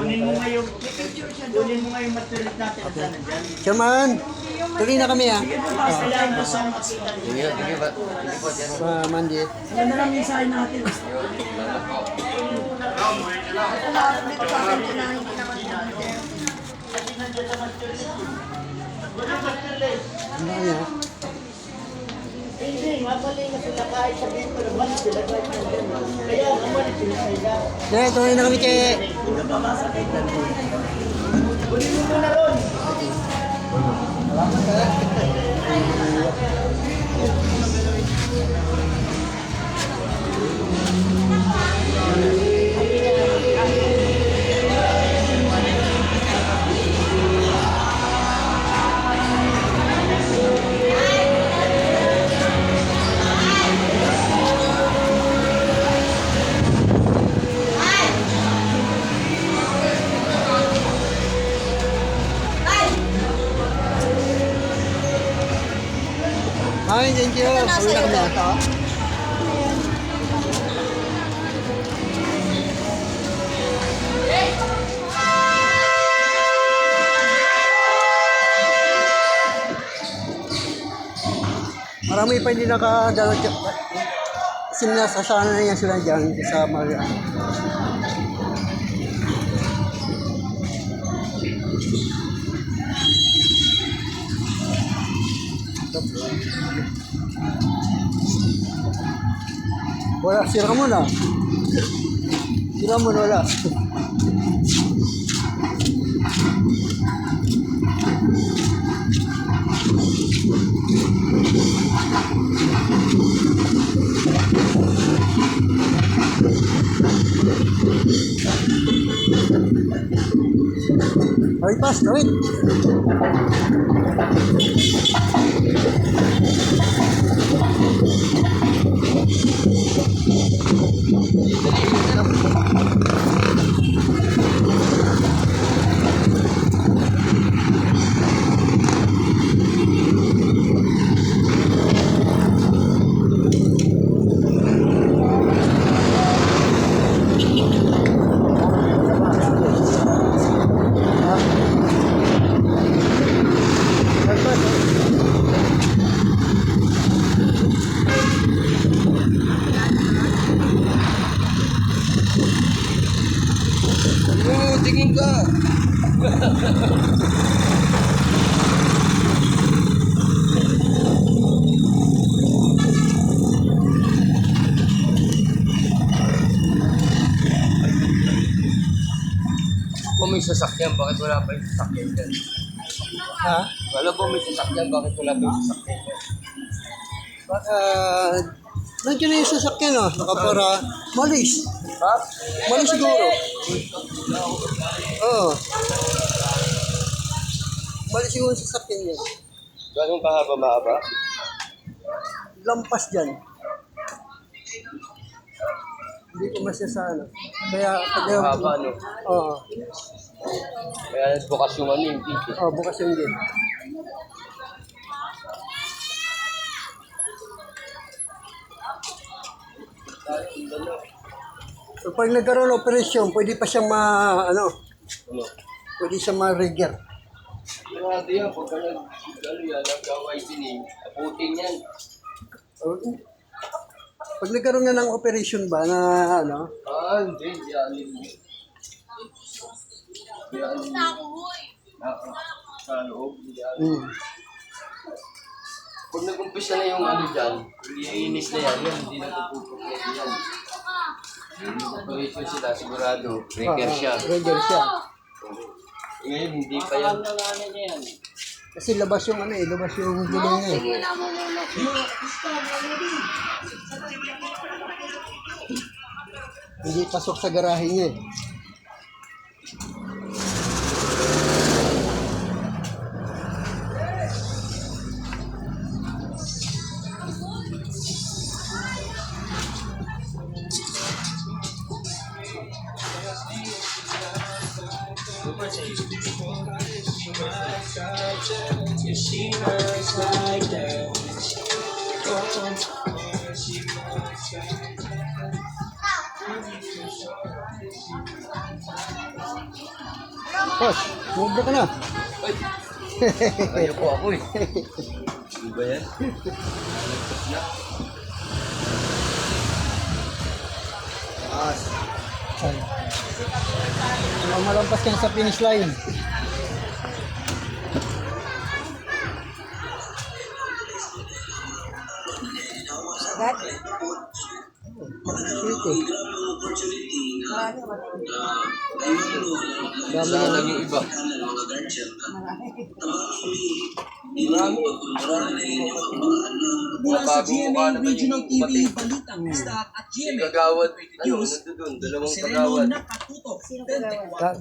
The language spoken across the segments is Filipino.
Kunin mo nga yung material natin. Okay. Chairman, tuloy na kami ah. Kailangan mo sa makita. Sige ba? Sige po, Chairman. Mandi. Ano lang yung sign natin? Ano kaya? Hindi, mabalik na sila kahit sabihin ko naman sila kahit kaya umalis sila sa ila. Dahil tuloy na kami kay... Kunin mo muna ron. Ay, thank you. Tuloy na kami ah. Marami pa hindi nakadalo dyan. Sinasasana na yan sila dyan sa Maria. Wala, sira mo na. Sira mo na, wala. Ay, pas, gawin. Tingin ka. Kung may sasakyan, bakit wala pa yung sasakyan dyan? Ha? Wala po may sasakyan, bakit wala pa yung sasakyan dyan? Nandiyan na yung sasakyan oh. Nakapara. Malis. Ha? Malis siguro. Oo. Malis siguro yung sasakyan niya. Ganun kahaba mahaba? Lampas dyan. Hindi ko masya sa ano. Kaya pag Mahaba, no? Oo. Kaya bukas yung ano yung titi. Oh, bukas yung gate. So pag nagkaroon ng operasyon, pwede pa siyang Ano? pwede siyang ma-rigger. Grabe yan, pagka nag-gaway din eh. Aputin yan. Pag nagkaroon na ng operation ba na ano, Hindi. Yan. Sa loob. Yan. Pag nag-umpisa na yung ano dyan, iinis na yan, hindi na pupuputin yan. Operation sila, sigurado. Breaker siya. rigger siya. Ngayon, hindi pa yan. Kasi labas yung ano eh, labas yung gulong niya eh. Hindi pasok sa garahe niya eh. She works like that. Boss, mubra ka na. Ay! Kaya po ako eh. Di ba yan? Ay. Malampas ka na sa finish line. Sweet Wala lang yung iba. Marami. Mga bagong mukha naman yung pati. Kagawad video, nandun. Dalawang kagawad.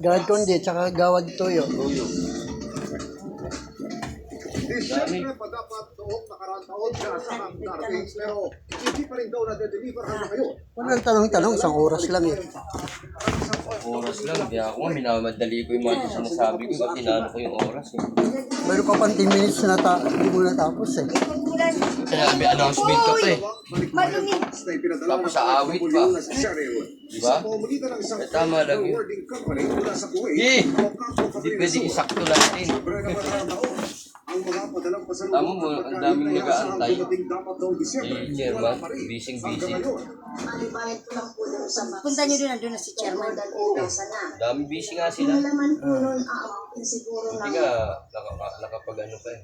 Gawad Kondi, tsaka Gawad Toyo. Siyempre pa dapat noong nakaraang taon siya sa Darwings pero hindi pa rin daw na-deliver hanggang ngayon. Walang tanong-tanong, isang oras lang eh. Oras lang, di ako nga, minamadali ko yung mga sinasabi ko kasi tinalo ko yung oras eh. Meron pa pang 10 minutes na hindi mo natapos eh. Kaya may announcement ka pa eh. Madumi. Tapos sa awit pa. Diba? Eh, tama lang yun. Eh! Hindi pwede isakto natin. Tama mo, ang daming nag-aantay. Si Chairman, busy-busy. Punta nyo doon na si Chairman. Daming busy nga sila. Hindi nga nakapag-ano pa eh.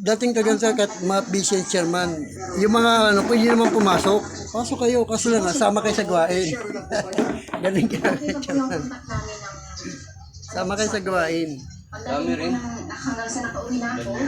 Dating tagal-tagal kat mga busy chairman. Yung mga ano, pwede naman pumasok. Pasok kayo, kaso lang sama kayo sa gawain. Galing ka chairman. Sama kayo sa gawain. Dami rin. Hanggang sa nakauwi na ako,